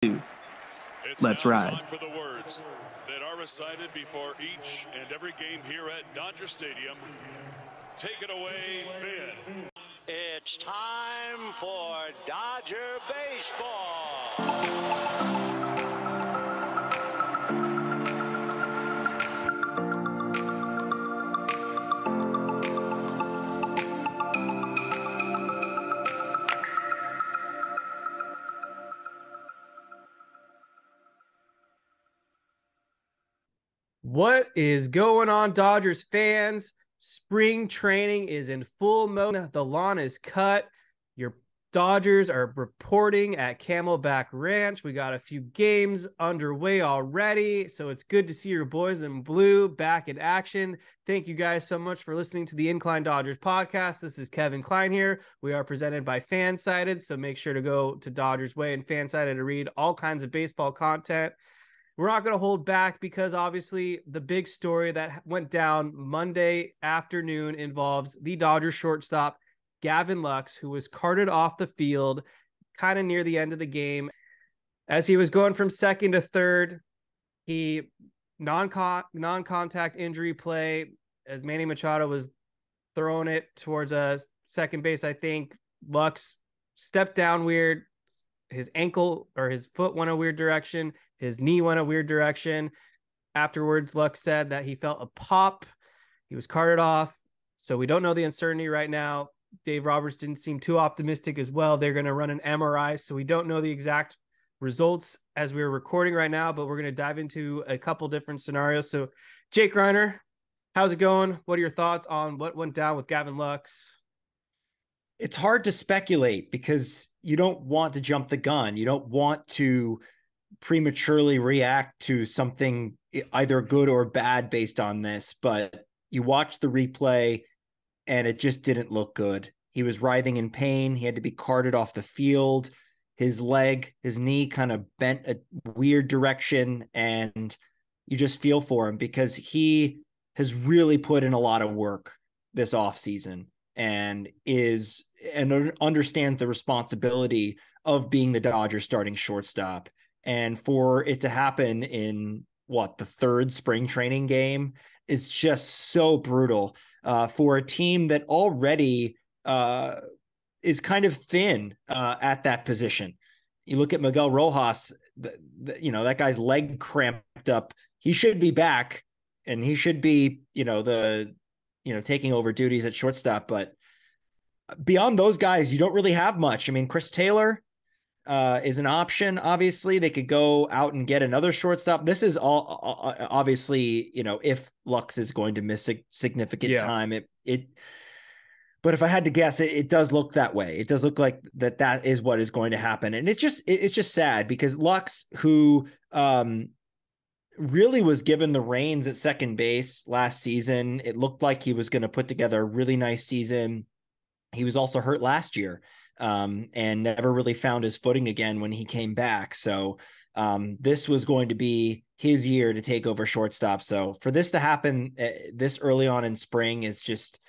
It's Let's now ride. time for the words that are recited before each and every game here at Dodger Stadium. Take it away, Finn. It's time for Dodger baseball. What is going on, Dodgers fans? Spring training is in full mode. The lawn is cut. Your Dodgers are reporting at Camelback Ranch. We got a few games underway already, so it's good to see your boys in blue back in action. Thank you guys so much for listening to the Incline Dodgers podcast. This is Kevin Klein here. We are presented by FanSided, so make sure to go to Dodgers Way and FanSided to read all kinds of baseball content. We're not going to hold back because obviously the big story that went down Monday afternoon involves the Dodgers shortstop, Gavin Lux, who was carted off the field kind of near the end of the game. As he was going from second to third, he non-contact injury play as Manny Machado was throwing it towards a second base. I think Lux stepped down weird. His ankle or his foot went a weird direction. His knee went a weird direction. Afterwards, Lux said that he felt a pop. He was carted off. So we don't know the uncertainty right now. Dave Roberts didn't seem too optimistic as well. They're going to run an MRI. So we don't know the exact results as we're recording right now, but we're going to dive into a couple different scenarios. So Jake Reiner, how's it going? What are your thoughts on what went down with Gavin Lux? It's hard to speculate because you don't want to jump the gun. You don't want to prematurely react to something either good or bad based on this, but you watch the replay and it just didn't look good. He was writhing in pain. He had to be carted off the field. His knee kind of bent a weird direction, and you just feel for him because he has really put in a lot of work this offseason and understands the responsibility of being the Dodgers starting shortstop. And for it to happen in the third spring training game is just so brutal for a team that already is kind of thin at that position. You look at Miguel Rojas, that guy's leg cramped up. He should be back and he should be, taking over duties at shortstop. But beyond those guys, you don't really have much. I mean, Chris Taylor is an option. Obviously, they could go out and get another shortstop. This is all obviously, if Lux is going to miss a significant time, but if I had to guess, it does look that way. It does look like that is what is going to happen. And it's just sad because Lux, who really was given the reins at second base last season, it looked like he was going to put together a really nice season. He was also hurt last year and never really found his footing again when he came back. So this was going to be his year to take over shortstop. So for this to happen this early on in spring is just,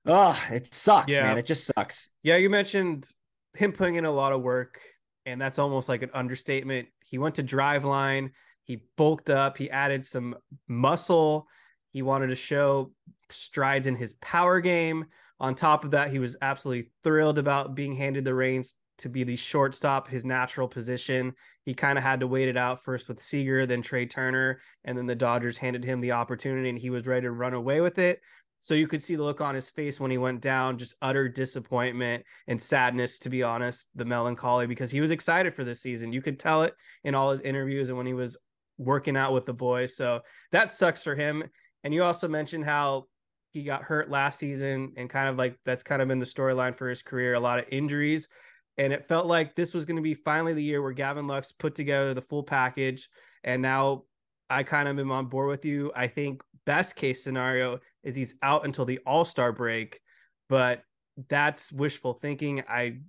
it sucks, man. It just sucks. Yeah, you mentioned him putting in a lot of work, and that's almost like an understatement. He went to Driveline. He bulked up. He added some muscle. He wanted to show strides in his power game. On top of that, he was absolutely thrilled about being handed the reins to be the shortstop, his natural position. He kind of had to wait it out first with Seager, then Trey Turner, and then the Dodgers handed him the opportunity, and he was ready to run away with it. So you could see the look on his face when he went down, just utter disappointment and sadness, to be honest, the melancholy, because he was excited for this season. You could tell it in all his interviews and when he was working out with the boys. So that sucks for him. And you also mentioned how he got hurt last season and kind of like that's kind of been the storyline for his career, a lot of injuries. And it felt like this was going to be finally the year where Gavin Lux put together the full package. And now I kind of am on board with you. I think best case scenario is he's out until the All-Star break, but that's wishful thinking. I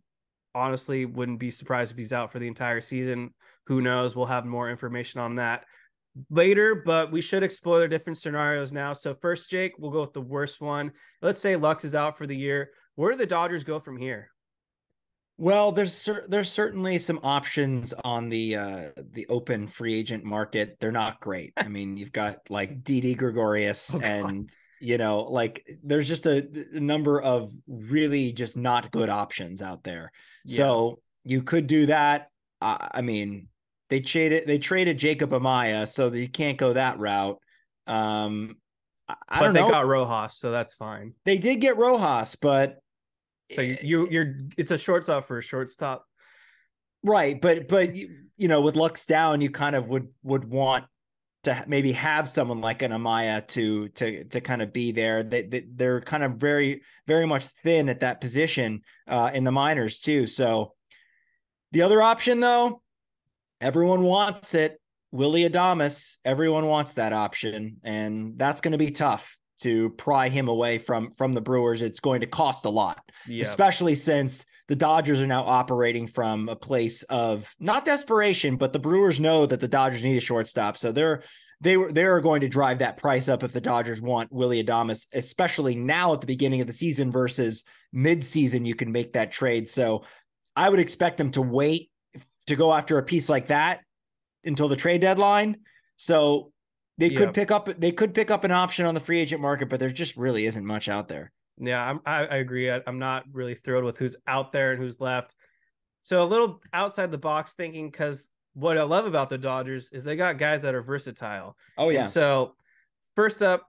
honestly wouldn't be surprised if he's out for the entire season. Who knows? We'll have more information on that later, but we should explore the different scenarios now. So first, Jake, we'll go with the worst one. Let's say Lux is out for the year. Where do the Dodgers go from here? Well, there's certainly some options on the open free agent market. They're not great. I mean, you've got like Didi Gregorius Oh God. and like there's just a number of really just not good options out there. Yeah. So you could do that. I mean, they traded Jacob Amaya, so you can't go that route. I But don't they know. got Rojas, so that's fine. They did get Rojas, but So you're it's a shortstop for a shortstop. right, but with Lux down, you kind of would want to maybe have someone like an Amaya to kind of be there. They're kind of very very much thin at that position in the minors too. So the other option though, everyone wants it. Willie Adames, everyone wants that option, and that's going to be tough to pry him away from the Brewers. It's going to cost a lot, Yeah. especially since the Dodgers are now operating from a place of not desperation, but the Brewers know that the Dodgers need a shortstop, so they're going to drive that price up if the Dodgers want Willie Adames, especially now at the beginning of the season versus mid-season. You can make that trade, so I would expect them to wait to go after a piece like that until the trade deadline. So they Yeah. could pick up an option on the free agent market, but there just really isn't much out there. Yeah, I agree. I'm not really thrilled with who's out there and who's left. So a little outside the box thinking, because what I love about the Dodgers is they got guys that are versatile. Oh And yeah. so first up,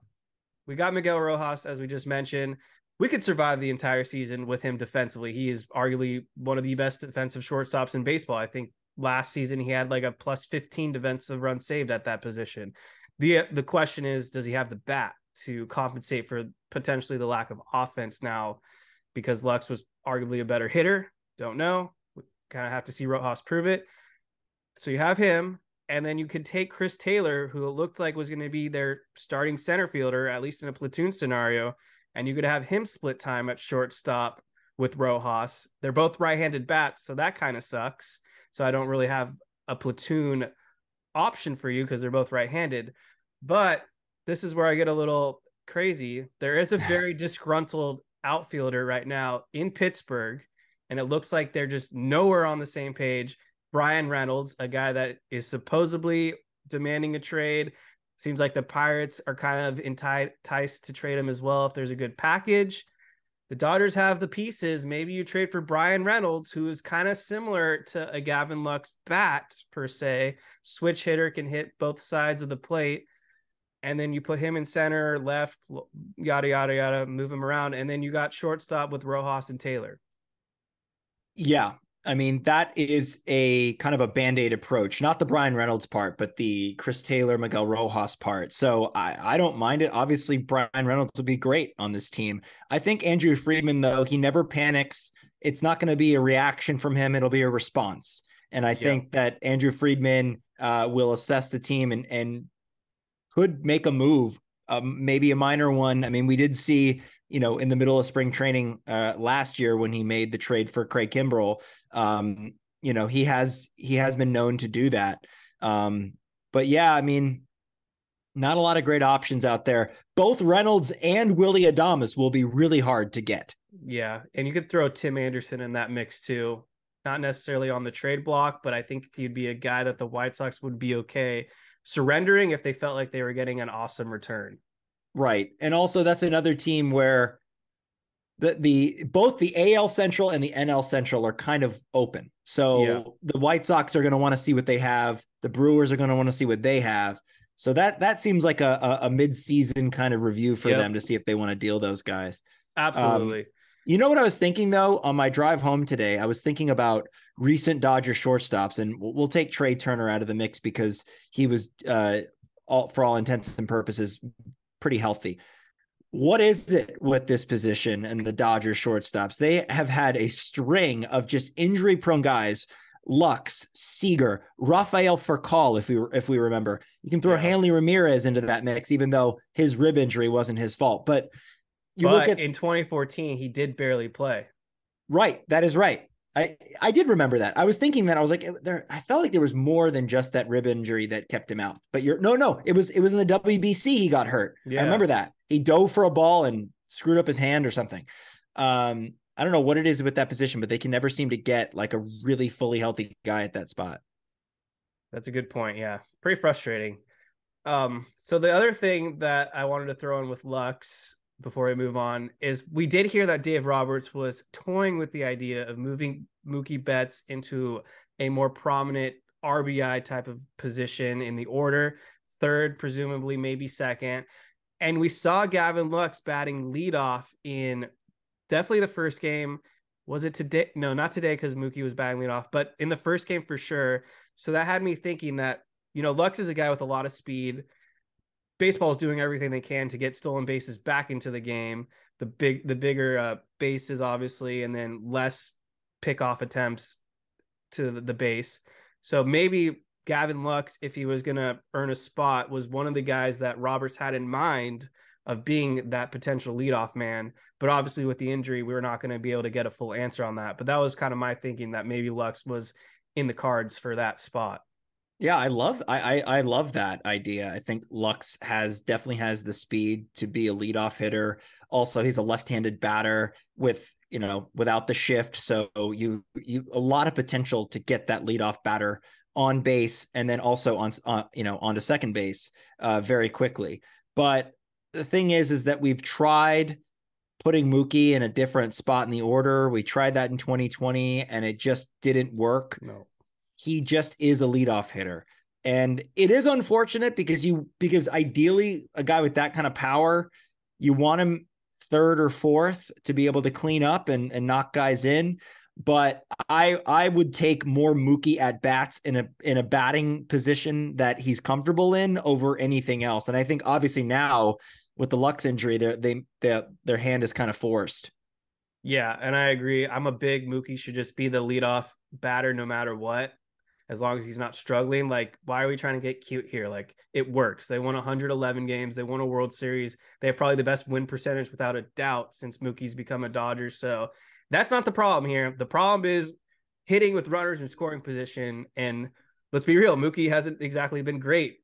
we got Miguel Rojas, as we just mentioned. We could survive the entire season with him defensively. He is arguably one of the best defensive shortstops in baseball. I think last season he had like a plus 15 defensive runs saved at that position. The question is, does he have the bat to compensate for potentially the lack of offense now? Because Lux was arguably a better hitter. Don't know. We kind of have to see Rojas prove it. So you have him, and then you could take Chris Taylor, who it looked like was going to be their starting center fielder, at least in a platoon scenario, and you could have him split time at shortstop with Rojas. They're both right-handed bats, so that kind of sucks. So I don't really have a platoon option for you because they're both right-handed. But this is where I get a little crazy. There is a very disgruntled outfielder right now in Pittsburgh, and it looks like they're just nowhere on the same page. Brian Reynolds, a guy that is supposedly demanding a trade. Seems like the Pirates are kind of enticed to trade him as well if there's a good package. The Dodgers have the pieces. Maybe you trade for Brian Reynolds, who is kind of similar to a Gavin Lux bat, per se. Switch hitter, can hit both sides of the plate. And then you put him in center, left, yada, yada, yada, move him around. And then you got shortstop with Rojas and Taylor. Yeah. I mean, that is a kind of a Band-Aid approach, not the Brian Reynolds part, but the Chris Taylor, Miguel Rojas part. So I don't mind it. Obviously, Brian Reynolds would be great on this team. I think Andrew Friedman, though, he never panics. It's not going to be a reaction from him. It'll be a response. And I think that Andrew Friedman will assess the team and could make a move, maybe a minor one. I mean, we did see, in the middle of spring training last year when he made the trade for Craig Kimbrell, he has been known to do that. But yeah, I mean, not a lot of great options out there. Both Reynolds and Willie Adames will be really hard to get. Yeah. And you could throw Tim Anderson in that mix too. Not necessarily on the trade block, but I think he'd be a guy that the White Sox would be okay surrendering if they felt like they were getting an awesome return. Right. And also that's another team where both the AL Central and the NL Central are kind of open. So the White Sox are going to want to see what they have. The Brewers are going to want to see what they have. So that seems like a mid-season kind of review for them to see if they want to deal those guys. Absolutely. You know what I was thinking, though, on my drive home today? I was thinking about recent Dodger shortstops, and we'll take Trey Turner out of the mix because he was, for all intents and purposes, pretty healthy. What is it with this position and the Dodgers shortstops? They have had a string of just injury-prone guys. Lux, Seager, Rafael Furcal, if we remember. You can throw Hanley Ramirez into that mix, even though his rib injury wasn't his fault. But look at in 2014, he did barely play. Right. That is right. I did remember that. I was thinking that. I was like, I felt like there was more than just that rib injury that kept him out. But no, it was in the WBC he got hurt. Yeah. I remember that. He dove for a ball and screwed up his hand or something. I don't know what it is with that position, but they can never seem to get like a really fully healthy guy at that spot. That's a good point. Yeah. Pretty frustrating. So the other thing that I wanted to throw in with Lux before we move on is we did hear that Dave Roberts was toying with the idea of moving Mookie Betts into a more prominent RBI type of position in the order, third, presumably maybe second. And we saw Gavin Lux batting leadoff in definitely the first game. Was it today? No, not today because Mookie was batting leadoff, but in the first game for sure. So that had me thinking that, Lux is a guy with a lot of speed. Baseball is doing everything they can to get stolen bases back into the game. The bigger bases, obviously, and then less pickoff attempts to the base. So maybe Gavin Lux, if he was going to earn a spot, was one of the guys that Roberts had in mind of being that potential leadoff man. But obviously with the injury, we were not going to be able to get a full answer on that. But that was kind of my thinking, that maybe Lux was in the cards for that spot. Yeah, I love that idea. I think Lux definitely has the speed to be a leadoff hitter. Also, he's a left-handed batter without the shift. So you a lot of potential to get that leadoff batter on base and then also onto second base very quickly. But the thing is that we've tried putting Mookie in a different spot in the order. We tried that in 2020 and it just didn't work. No. He just is a leadoff hitter. And it is unfortunate because ideally a guy with that kind of power, you want him third or fourth to be able to clean up and knock guys in. But I would take more Mookie at bats in a batting position that he's comfortable in over anything else. And I think obviously now with the Lux injury, their hand is kind of forced. Yeah, and I agree. I'm a big Mookie should just be the leadoff batter no matter what, as long as he's not struggling. Like, why are we trying to get cute here? Like, it works. They won 111 games. They won a World Series. They have probably the best win percentage without a doubt since Mookie's become a Dodger. So that's not the problem here. The problem is hitting with runners in scoring position. And let's be real, Mookie hasn't exactly been great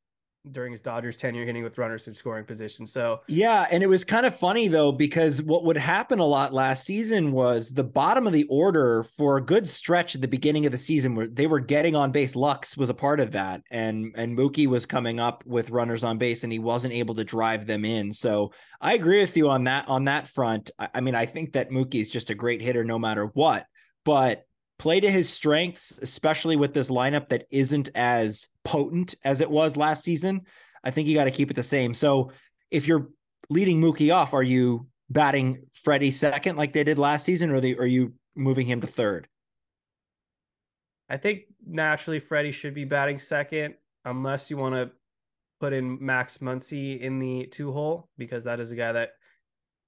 during his Dodgers tenure hitting with runners in scoring position. So yeah, and it was kind of funny though, because what would happen a lot last season was the bottom of the order for a good stretch at the beginning of the season where they were getting on base. Lux was a part of that, and Mookie was coming up with runners on base and he wasn't able to drive them in. So I agree with you on that front. I mean, I think that Mookie is just a great hitter no matter what, but play to his strengths, especially with this lineup that isn't as potent as it was last season. I think you got to keep it the same. So if you're leading Mookie off, are you batting Freddie second like they did last season, or are you moving him to third? I think naturally Freddie should be batting second, unless you want to put in Max Muncy in the 2-hole, because that is a guy that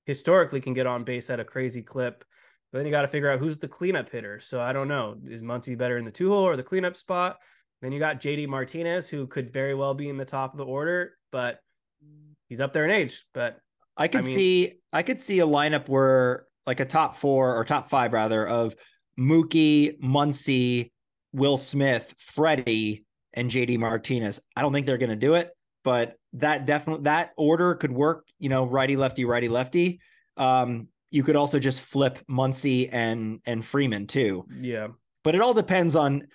historically can get on base at a crazy clip. But then you got to figure out who's the cleanup hitter. So I don't know. Is Muncy better in the 2-hole or the cleanup spot? Then you got JD Martinez, who could very well be in the top of the order, but he's up there in age. But I could see a lineup where like a top 4 or top 5 rather of Mookie, Muncy, Will Smith, Freddie, and JD Martinez. I don't think they're going to do it, but that order could work, righty, lefty. You could also just flip Muncy and Freeman too. Yeah. But it all depends on,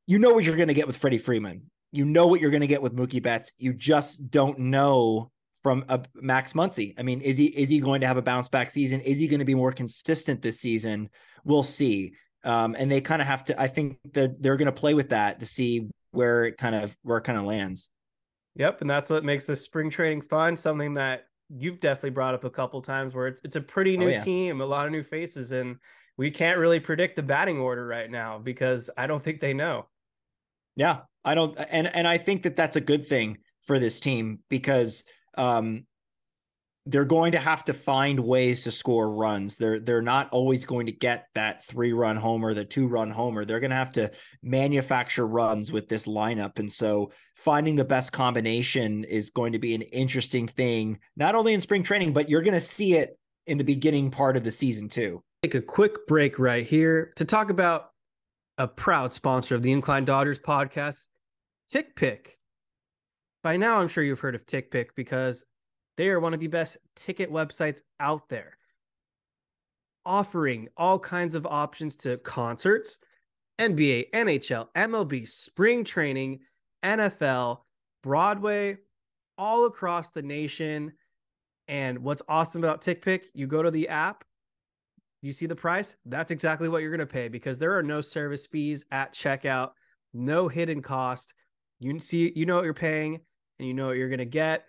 what you're going to get with Freddie Freeman. You know what you're going to get with Mookie Betts. You just don't know from Max Muncy. I mean, is he going to have a bounce back season? Is he going to be more consistent this season? We'll see. And they kind of have to, I think that they're going to play with that to see where it kind of lands. Yep. And that's what makes this spring training fun. Something that you've definitely brought up a couple times, where it's a pretty new team, a lot of new faces, and we can't really predict the batting order right now because I don't think they know. Yeah, I don't. And I think that that's a good thing for this team because they're going to have to find ways to score runs. They're not always going to get that 3-run homer, the 2-run homer. They're going to have to manufacture runs with this lineup. And so finding the best combination is going to be an interesting thing, not only in spring training, but you're going to see it in the beginning part of the season too. Take a quick break right here to talk about a proud sponsor of the Incline Dodgers podcast, TickPick. By now, I'm sure you've heard of TickPick because they are one of the best ticket websites out there. offering all kinds of options to concerts, NBA, NHL, MLB, spring training, NFL, Broadway, all across the nation. And what's awesome about TickPick, you go to the app, you see the price, that's exactly what you're going to pay, because there are no service fees at checkout, no hidden cost. You see, you know what you're paying and you know what you're going to get.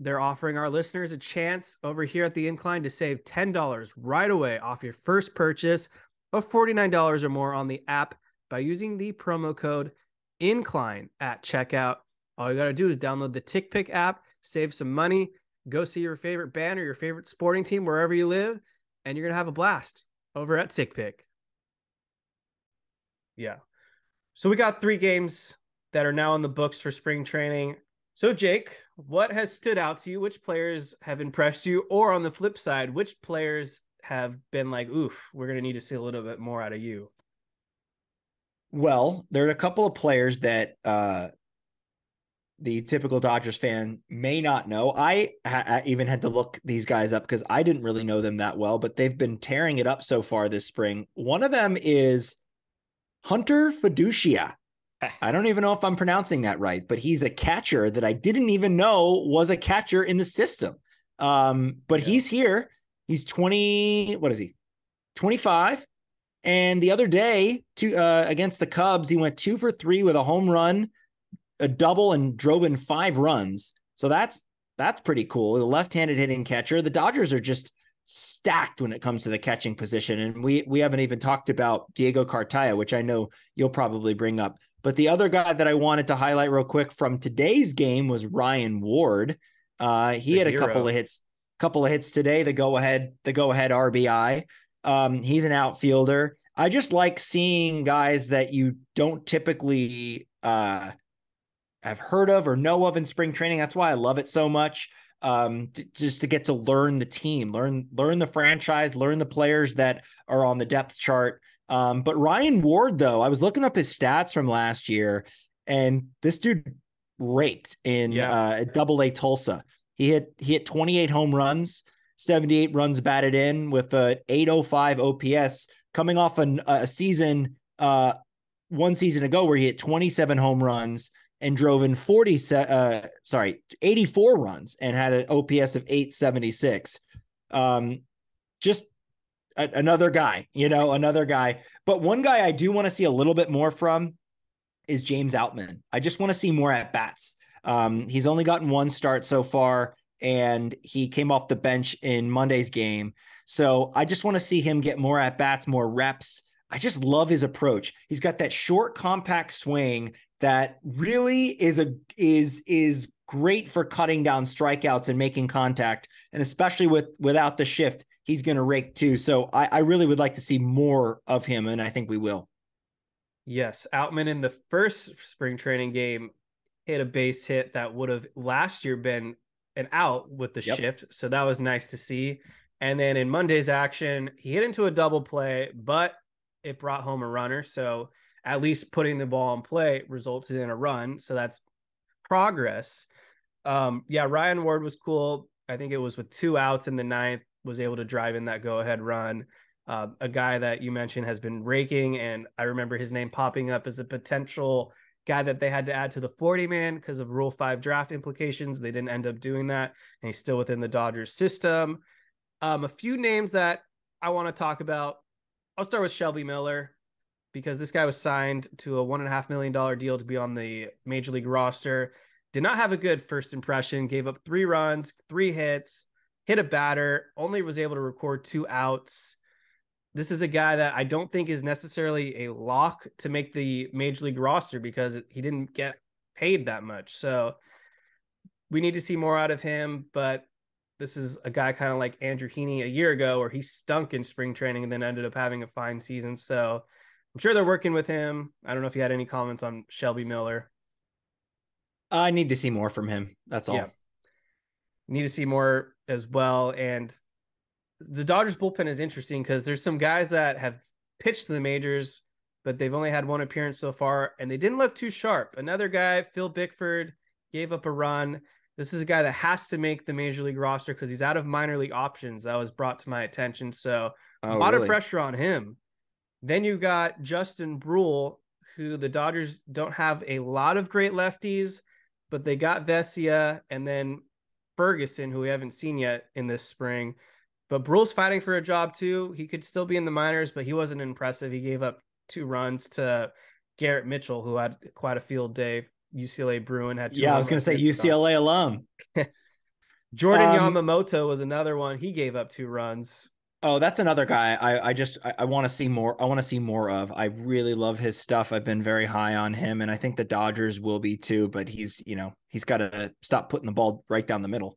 They're offering our listeners a chance over here at the Incline to save $10 right away off your first purchase of $49 or more on the app by using the promo code Incline at checkout. All you got to do is download the TickPick app, save some money, go see your favorite band or your favorite sporting team wherever you live, and you're going to have a blast over at TickPick. Yeah. So we got 3 games that are now in the books for spring training. So Jake, what has stood out to you? Which players have impressed you? Or on the flip side, which players have been like, oof, we're going to need to see a little bit more out of you? Well, there are a couple of players that the typical Dodgers fan may not know. I even had to look these guys up because I didn't really know them that well, but they've been tearing it up so far this spring. One of them is Hunter Fiducia. I don't even know if I'm pronouncing that right, but he's a catcher that I didn't even know was a catcher in the system. But he's here. He's 20. What is he? 25. And the other day, against the Cubs, he went 2 for 3 with a home run, a double, and drove in 5 runs. So that's pretty cool. The left-handed hitting catcher. The Dodgers are just stacked when it comes to the catching position. And we haven't even talked about Diego Cartaya, which I know you'll probably bring up. But the other guy that I wanted to highlight real quick from today's game was Ryan Ward. He had a couple of hits today, the go ahead RBI. He's an outfielder. I just like seeing guys that you don't typically have heard of or know of in spring training. That's why I love it so much. Just to get to learn the team, learn the franchise, learn the players that are on the depth chart. But Ryan Ward, though, I was looking up his stats from last year, and this dude raked in Double-A Tulsa. He hit 28 home runs, 78 runs batted in with a 805 OPS, coming off a season, one season ago where he hit 27 home runs and drove in 84 runs and had an OPS of 876. Just another guy. But one guy I do want to see a little bit more from is James Outman. I just want to see more at bats. He's only gotten 1 start so far, and he came off the bench in Monday's game. So I just want to see him get more at bats, more reps. I just love his approach. He's got that short, compact swing that really is great for cutting down strikeouts and making contact. And especially without the shift, he's going to rake too. So I really would like to see more of him, and I think we will. Yes, Outman in the first spring training game hit a base hit that would have last year been an out with the shift. So that was nice to see. And then in Monday's action, he hit into a double play, but it brought home a runner. So at least putting the ball in play resulted in a run. So that's progress. Ryan Ward was cool. I think it was with 2 outs in the 9th, was able to drive in that go-ahead run. A guy that you mentioned has been raking, and I remember his name popping up as a potential guy that they had to add to the 40-man because of Rule 5 draft implications. They didn't end up doing that, and he's still within the Dodgers system. A few names that I want to talk about. I'll start with Shelby Miller, because this guy was signed to a $1.5 million deal to be on the Major League roster. Did not have a good first impression, gave up 3 runs, 3 hits, hit a batter, only was able to record 2 outs. This is a guy that I don't think is necessarily a lock to make the Major League roster because he didn't get paid that much. So we need to see more out of him, but this is a guy kind of like Andrew Heaney a year ago, where he stunk in spring training and then ended up having a fine season. So I'm sure they're working with him. I don't know if you had any comments on Shelby Miller. I need to see more from him. That's all. Need to see more as well. And the Dodgers bullpen is interesting because there's some guys that have pitched to the majors, but they've only had 1 appearance so far, and they didn't look too sharp. Another guy, Phil Bickford, gave up a run. This is a guy that has to make the Major League roster because he's out of minor league options. That was brought to my attention. So Oh, lot of really? pressure on him. Then you got Justin Brule, who the Dodgers don't have a lot of great lefties, but they got Vesia and then Ferguson, who we haven't seen yet in this spring. But Brule's fighting for a job too. He could still be in the minors, but he wasn't impressive. He gave up 2 runs to Garrett Mitchell, who had quite a field day. UCLA Bruin had 2 Yeah, I home was going to runs say against the Dodgers. UCLA alum. Jordan Yamamoto was another one. He gave up 2 runs. Oh, that's another guy I want to see more. I want to see more of. I really love his stuff. I've been very high on him, and I think the Dodgers will be too, but he's got to stop putting the ball right down the middle.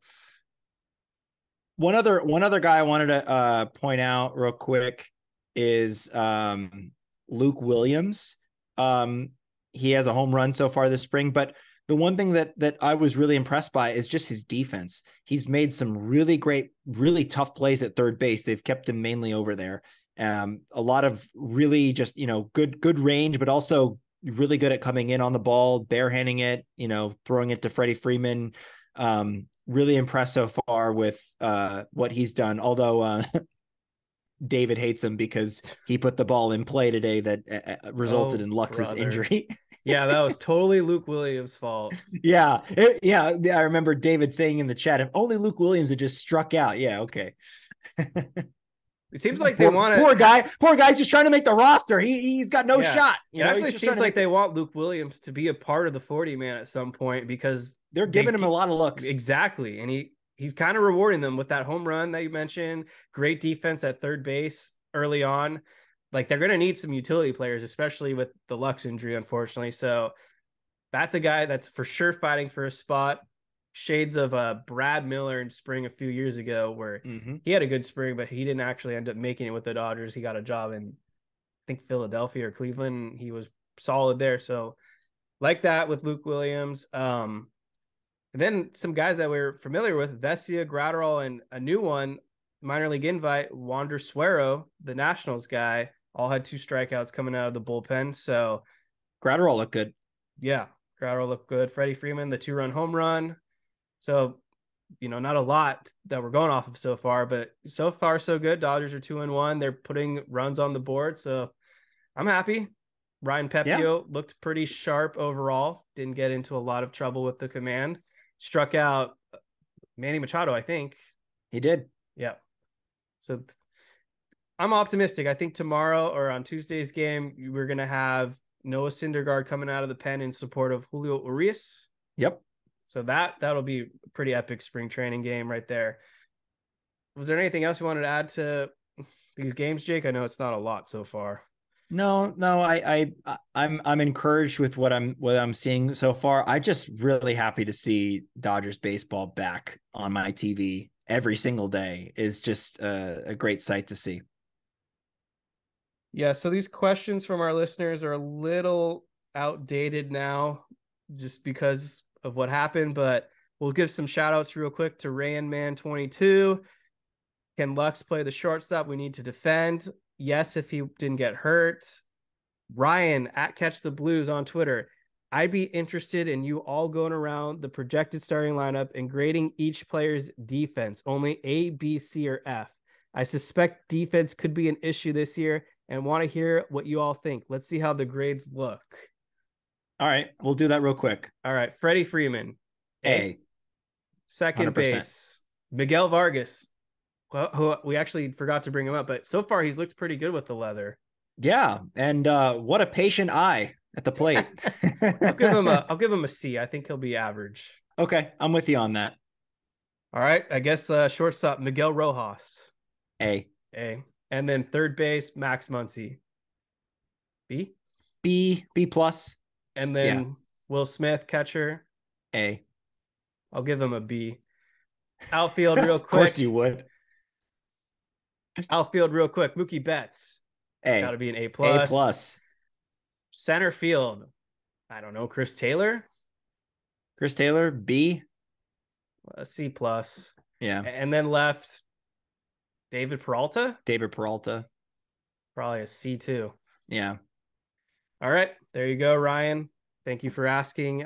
One other guy I wanted to point out real quick is Luke Williams. He has a home run so far this spring, but the one thing that I was really impressed by is just his defense. He's made some really great, really tough plays at third base. They've kept him mainly over there. A lot of really just, good range, but also really good at coming in on the ball, barehanding it, throwing it to Freddie Freeman. Really impressed so far with what he's done. Although David hates him because he put the ball in play today that resulted in Lux's injury. Yeah, that was totally Luke Williams' fault. Yeah. I remember David saying in the chat, if only Luke Williams had just struck out. Yeah, okay. It seems like they want to. Poor guy's just trying to make the roster. He's got no shot. It actually seems like they want Luke Williams to be a part of the 40 man at some point because they're giving him a lot of looks. Exactly. And he's kind of rewarding them with that home run that you mentioned. Great defense at third base early on. Like they're going to need some utility players, especially with the Lux injury, unfortunately. So that's a guy that's for sure fighting for a spot. Shades of Brad Miller in spring a few years ago where he had a good spring, but he didn't actually end up making it with the Dodgers. He got a job in, I think, Philadelphia or Cleveland. He was solid there. So like that with Luke Williams. And then some guys that we're familiar with, Vesia, Gratterall, and a new one, minor league invite, Wander Suero, the Nationals guy, all had 2 strikeouts coming out of the bullpen. So Gratterall looked good. Yeah, Gratterall looked good. Freddie Freeman, the 2-run home run. So, not a lot that we're going off of so far, but so far so good. Dodgers are 2-1. They're putting runs on the board. So I'm happy. Ryan Pepio looked pretty sharp overall. Didn't get into a lot of trouble with the command. Struck out Manny Machado, I think. He did. Yeah. So I'm optimistic. I think tomorrow or on Tuesday's game, we're going to have Noah Syndergaard coming out of the pen in support of Julio Urias. Yep. So that'll be a pretty epic spring training game right there. Was there anything else you wanted to add to these games, Jake? I know it's not a lot so far. No, I'm encouraged with what I'm seeing so far. I just really happy to see Dodgers baseball back on my TV every single day. Is just a great sight to see. Yeah, so these questions from our listeners are a little outdated now just because of what happened, but we'll give some shout outs real quick to Rainman22. Can Lux play the shortstop? We need to defend. Yes, if he didn't get hurt. Ryan at Catch the Blues on Twitter. I'd be interested in you all going around the projected starting lineup and grading each player's defense, only A, B, C, or F. I suspect defense could be an issue this year and want to hear what you all think. Let's see how the grades look. All right, we'll do that real quick. All right, Freddie Freeman. A. Second 100%. base, Miguel Vargas. Well, who we actually forgot to bring him up, but so far he's looked pretty good with the leather. Yeah, and what a patient eye at the plate. I'll give him a C. I think he'll be average. Okay, I'm with you on that. All right, I guess shortstop Miguel Rojas. A. And then third base Max Muncy. B plus. And then Will Smith, catcher. A. I'll give him a B. Outfield real quick. Of course you would. Outfield real quick. Mookie Betts. A. Got to be an A+. A+. Center field. I don't know. Chris Taylor. B. A C+. Yeah. And then left David Peralta. Probably a C too. Yeah. All right. There you go, Ryan. Thank you for asking.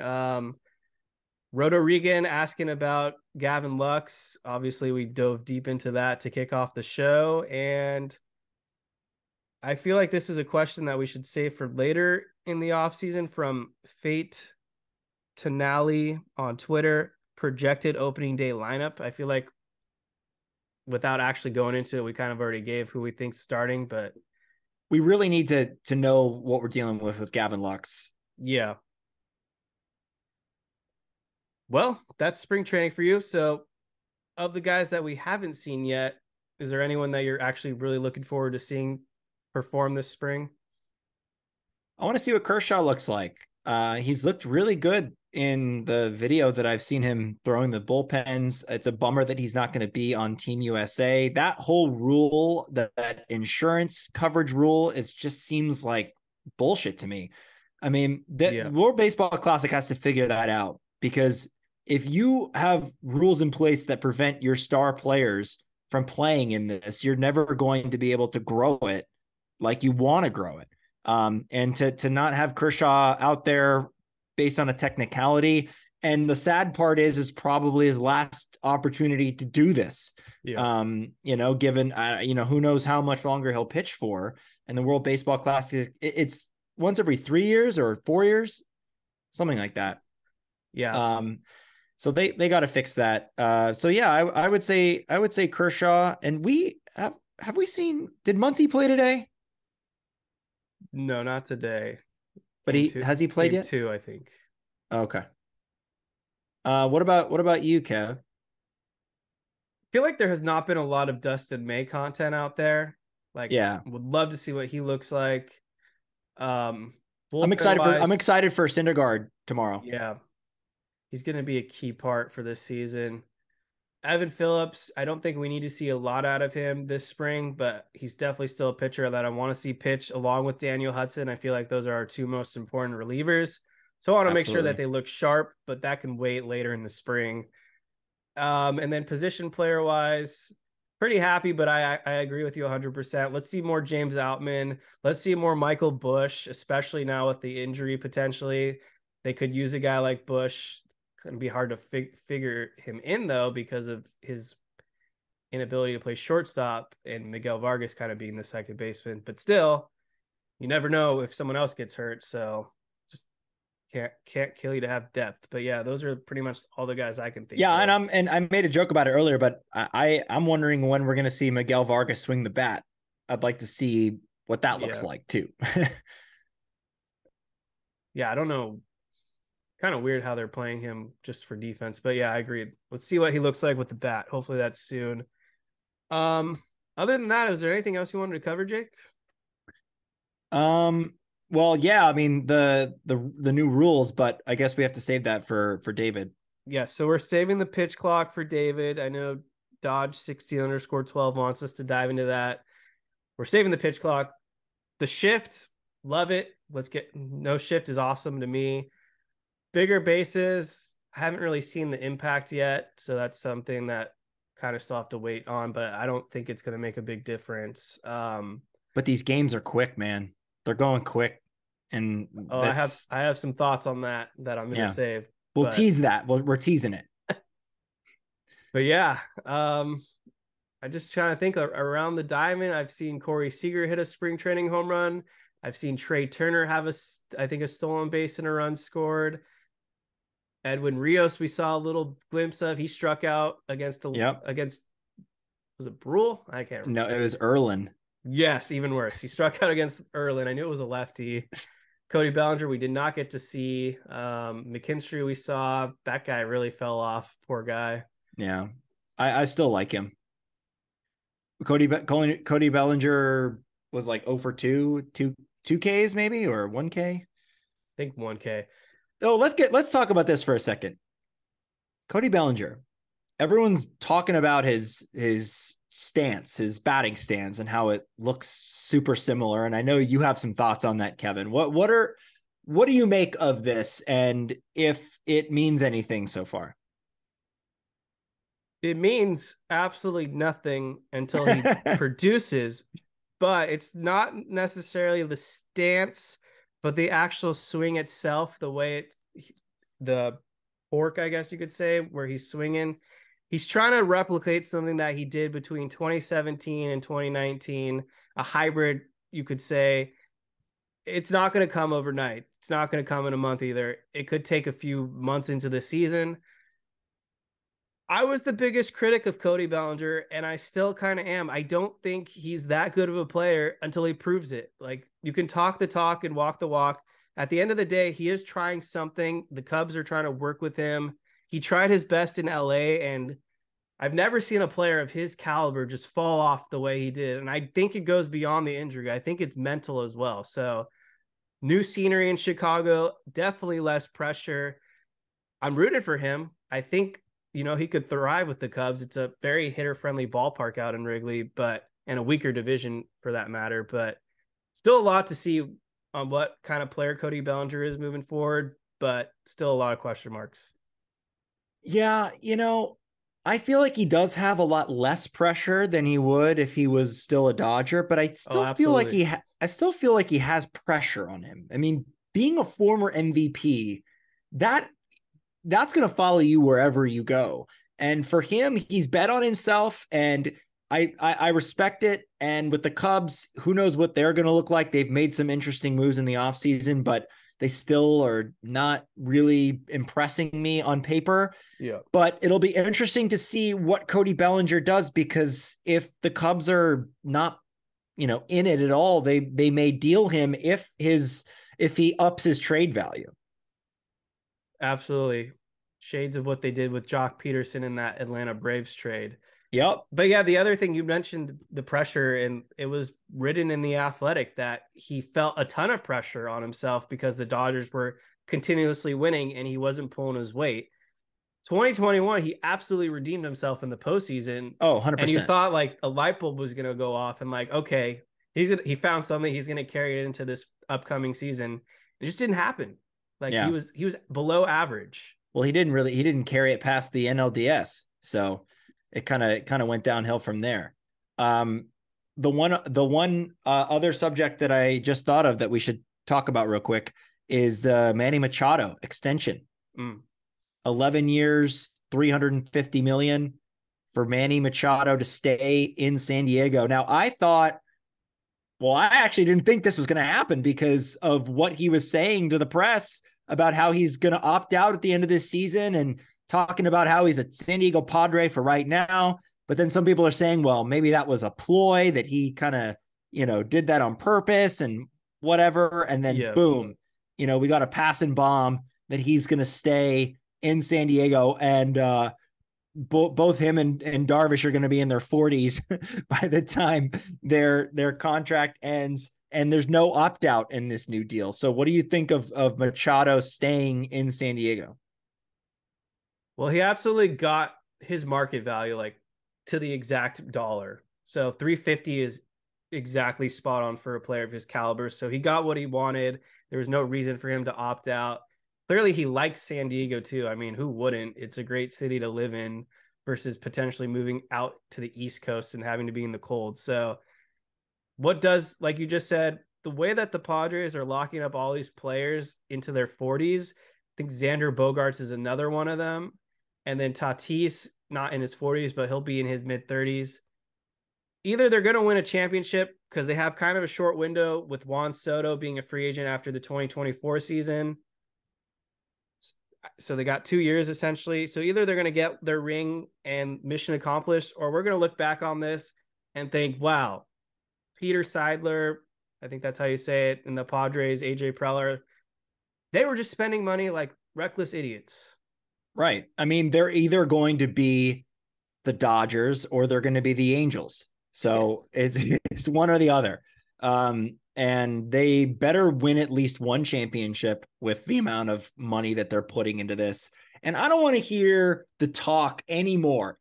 Roto Regan asking about Gavin Lux. Obviously, we dove deep into that to kick off the show. And I feel like this is a question that we should save for later in the offseason from Fate Tonali on Twitter. Projected opening day lineup. I feel like without actually going into it, we kind of already gave who we think's starting, but we really need to know what we're dealing with Gavin Lux. Yeah. Well, that's spring training for you. So, of the guys that we haven't seen yet, is there anyone that you're actually really looking forward to seeing perform this spring? I want to see what Kershaw looks like. He's looked really good in the video that I've seen him throwing the bullpens. It's a bummer that he's not going to be on Team USA. That whole rule, that insurance coverage rule, just seems like bullshit to me. I mean, the World Baseball Classic has to figure that out, because if you have rules in place that prevent your star players from playing in this, you're never going to be able to grow it like you want to grow it. And to not have Kershaw out there based on a technicality. And the sad part is probably his last opportunity to do this. Yeah. Given, who knows how much longer he'll pitch for. And the World Baseball Classic, it's once every 3 years or 4 years, something like that. Yeah. So they got to fix that. So yeah, I would say Kershaw. And we have we seen, did Muncy play today? No, not today. But has he played yet? 2, I think. Okay. What about you, Kev? I feel like there has not been a lot of Dustin May content out there. Like, yeah, would love to see what he looks like. I'm excited for Syndergaard tomorrow. Yeah, he's going to be a key part for this season. Evan Phillips, I don't think we need to see a lot out of him this spring, but he's definitely still a pitcher that I want to see pitch along with Daniel Hudson. I feel like those are our two most important relievers. So I want to make sure that they look sharp, but that can wait later in the spring. And then position player wise, pretty happy, but I agree with you 100%. Let's see more James Outman. Let's see more Michael Bush, especially now with the injury potentially. They could use a guy like Bush. Going to be hard to figure him in, though, because of his inability to play shortstop and Miguel Vargas kind of being the second baseman. But still, you never know if someone else gets hurt. So just can't kill you to have depth. But yeah, those are pretty much all the guys I can think of. And I made a joke about it earlier, but I'm wondering when we're going to see Miguel Vargas swing the bat. I'd like to see what that looks like too. Yeah, I don't know. Kind of weird how they're playing him just for defense, but yeah, I agree. Let's see what he looks like with the bat. Hopefully that's soon. Other than that, is there anything else you wanted to cover, Jake? Well, yeah, I mean the new rules, but I guess we have to save that for David. Yeah, so we're saving the pitch clock for David. I know Dodge 16_12 wants us to dive into that. We're saving the pitch clock. The shift, love it. No shift is awesome to me. Bigger bases, I haven't really seen the impact yet, so that's something that kind of still have to wait on, but I don't think it's going to make a big difference. But these games are quick, man. They're going quick, and I have some thoughts on that I'm going to save. We'll tease that. We're teasing it. But yeah, I just trying to think around the diamond. I've seen Corey Seager hit a spring training home run. I've seen Trey Turner have a stolen base and a run scored. Edwin Rios, we saw a little glimpse of. He struck out against was it Brule? I can't remember. No, it was Erlin. Yes, even worse. He struck out against Erlin. I knew it was a lefty. Cody Bellinger, we did not get to see. McKinstry, we saw. That guy really fell off. Poor guy. Yeah, I still like him. Cody Bellinger was like 0 for 2 Ks maybe, or 1K. I think 1K. Oh, let's talk about this for a second. Cody Bellinger. Everyone's talking about his stance, his batting stance, and how it looks super similar. And I know you have some thoughts on that, Kevin. What do you make of this, and if it means anything so far? It means absolutely nothing until he produces, but it's not necessarily the stance, but the actual swing itself, the way the fork, I guess you could say, where he's swinging. He's trying to replicate something that he did between 2017 and 2019, a hybrid you could say it's not going to come overnight. It's not going to come in a month either. It could take a few months into the season. I was the biggest critic of Cody Bellinger, and I still kind of am. I don't think he's that good of a player until he proves it. Like, you can talk the talk and walk the walk. At the end of the day, he is trying something. The Cubs are trying to work with him. He tried his best in LA, and I've never seen a player of his caliber just fall off the way he did. And I think it goes beyond the injury. I think it's mental as well. So new scenery in Chicago, definitely less pressure. I'm rooted for him. I think, he could thrive with the Cubs. It's a very hitter-friendly ballpark out in Wrigley, and a weaker division for that matter. But still a lot to see on what kind of player Cody Bellinger is moving forward, but still a lot of question marks. Yeah, I feel like he does have a lot less pressure than he would if he was still a Dodger, but I still feel like he has pressure on him. I mean, being a former MVP, that's going to follow you wherever you go. And for him, he's bet on himself, and I respect it. And with the Cubs, who knows what they're going to look like? They've made some interesting moves in the offseason, but they still are not really impressing me on paper. Yeah. But it'll be interesting to see what Cody Bellinger does, because if the Cubs are not, in it at all, they may deal him if he ups his trade value. Absolutely. Shades of what they did with Jock Peterson in that Atlanta Braves trade. Yep. But yeah, the other thing you mentioned, the pressure, and it was written in The Athletic that he felt a ton of pressure on himself because the Dodgers were continuously winning and he wasn't pulling his weight. 2021, he absolutely redeemed himself in the postseason. Oh, 100%. And you thought like a light bulb was going to go off and like, okay, he found something, he's going to carry it into this upcoming season. It just didn't happen. Like he was below average. Well, he didn't carry it past the NLDS. So it kind of went downhill from there. The one other subject that I just thought of that we should talk about real quick is the Manny Machado extension. 11 years, $350 million for Manny Machado to stay in San Diego. Now, I actually didn't think this was going to happen because of what he was saying to the press about how he's going to opt out at the end of this season and talking about how he's a San Diego Padre for right now. But then some people are saying, well, maybe that was a ploy, that he kind of, did that on purpose and whatever. And then boom, we got a passing bomb that he's going to stay in San Diego. And both him and Darvish are going to be in their 40s by the time their contract ends. And there's no opt-out in this new deal. So what do you think of Machado staying in San Diego? Well, he absolutely got his market value, like to the exact dollar. So 350 is exactly spot on for a player of his caliber. So he got what he wanted. There was no reason for him to opt out. Clearly he likes San Diego too. I mean, who wouldn't? It's a great city to live in versus potentially moving out to the East Coast and having to be in the cold. So what does, like you just said, the way that the Padres are locking up all these players into their 40s, I think Xander Bogaerts is another one of them. And then Tatis, not in his 40s, but he'll be in his mid-30s. Either they're going to win a championship because they have kind of a short window with Juan Soto being a free agent after the 2024 season. So they got 2 years essentially. So either they're going to get their ring and mission accomplished, or we're going to look back on this and think, wow, Peter Seidler, I think that's how you say it, and the Padres, AJ Preller, they were just spending money like reckless idiots. Right. I mean, they're either going to be the Dodgers or they're going to be the Angels. So it's one or the other. And they better win at least one championship with the amount of money that they're putting into this. And I don't want to hear the talk anymore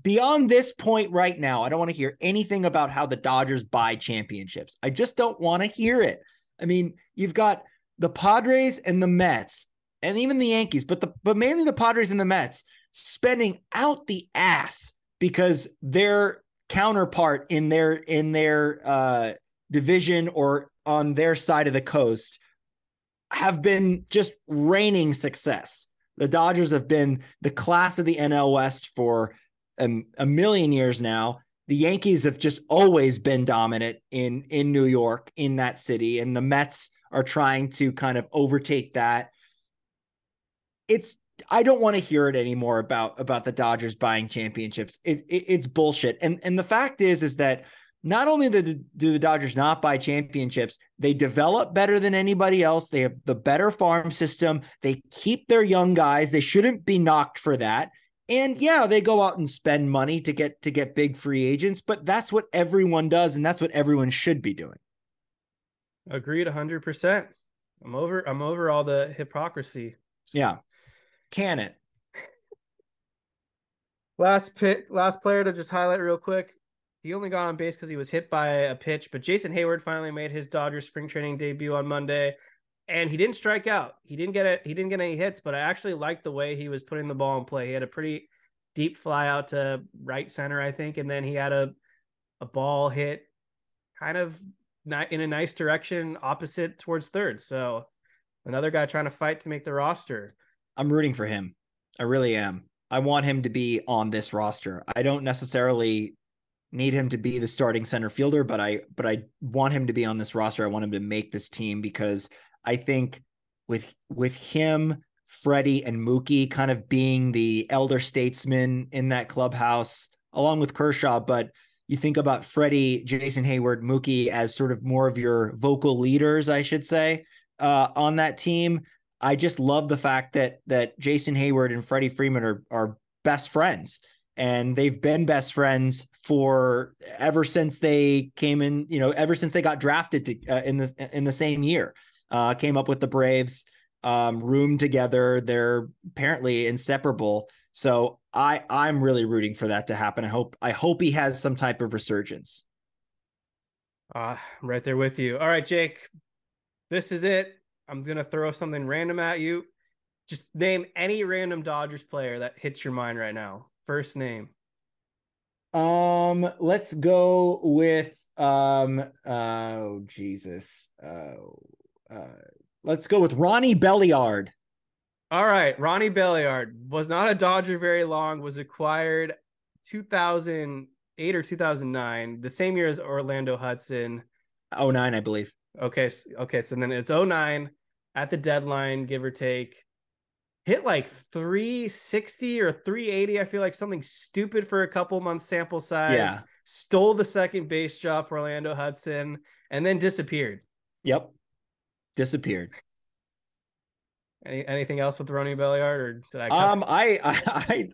beyond this point right now. I don't want to hear anything about how the Dodgers buy championships. I just don't want to hear it. I mean, you've got the Padres and the Mets and even the Yankees, but mainly the Padres and the Mets spending out the ass because their counterpart in their division or on their side of the coast have been just reigning success. The Dodgers have been the class of the NL West for a million years now. the Yankees have just always been dominant in New York, in that city, and the Mets are trying to kind of overtake that. I don't want to hear it anymore about the Dodgers buying championships. It's bullshit. And the fact is that not only do the Dodgers not buy championships, they develop better than anybody else. They have the better farm system. They keep their young guys. They shouldn't be knocked for that. And yeah, they go out and spend money to get big free agents, but that's what everyone does, and that's what everyone should be doing. Agreed 100%. I'm over all the hypocrisy. Yeah. Can it? Last player to just highlight real quick. He only got on base because he was hit by a pitch, but Jason Hayward finally made his Dodgers spring training debut on Monday, and he didn't strike out. He didn't get any hits, but I actually liked the way he was putting the ball in play. He had a pretty deep fly out to right center, I think, and then he had a ball hit kind of in a nice direction opposite towards third. So another guy trying to fight to make the roster. I'm rooting for him. I really am. I want him to be on this roster. I don't necessarily need him to be the starting center fielder, but I want him to be on this roster. I want him to make this team because I think with him, Freddie, and Mookie kind of being the elder statesmen in that clubhouse, along with Kershaw, but you think about Freddie, Jason Hayward, Mookie as sort of more of your vocal leaders, I should say, on that team. I just love the fact that Jason Hayward and Freddie Freeman are best friends, and they've been best friends for ever since they came in, ever since they got drafted in the same year, came up with the Braves, roomed together. They're apparently inseparable. So I'm really rooting for that to happen. I hope he has some type of resurgence. I'm right there with you. All right, Jake, this is it. I'm going to throw something random at you. Just name any random Dodgers player that hits your mind right now. First name. Let's go with, let's go with Ronnie Belliard. All right. Ronnie Belliard was not a Dodger very long, was acquired 2008 or 2009, the same year as Orlando Hudson. 2009, I believe. Okay. So then it's 2009 at the deadline, give or take. Hit like 360 or 380. I feel like something stupid for a couple months sample size. Yeah. Stole the second base job for Orlando Hudson and then disappeared. Yep. Disappeared. Anything else with Ronnie Belliard, or did I?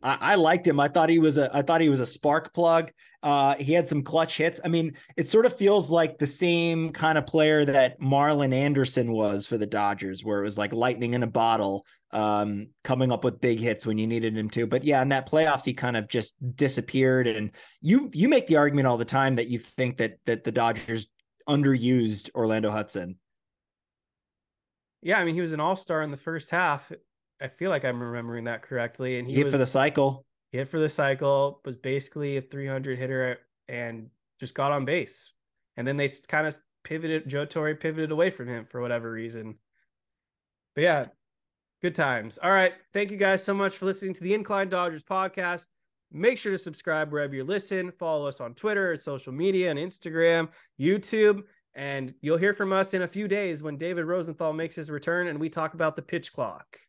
I liked him. I thought he was a spark plug. He had some clutch hits. I mean, it sort of feels like the same kind of player that Marlon Anderson was for the Dodgers, where it was like lightning in a bottle, coming up with big hits when you needed him to. But yeah, in that playoffs, he kind of just disappeared. And you make the argument all the time that you think that the Dodgers underused Orlando Hudson. Yeah, I mean, he was an all-star in the first half. I feel like I'm remembering that correctly. And he hit for the cycle. He hit for the cycle, was basically a 300 hitter and just got on base. And then they kind of Joe Torre pivoted away from him for whatever reason. But yeah, good times. All right. Thank you guys so much for listening to the Incline Dodgers podcast. Make sure to subscribe wherever you listen. Follow us on Twitter, social media, and Instagram, YouTube. And you'll hear from us in a few days when David Rosenthal makes his return and we talk about the pitch clock.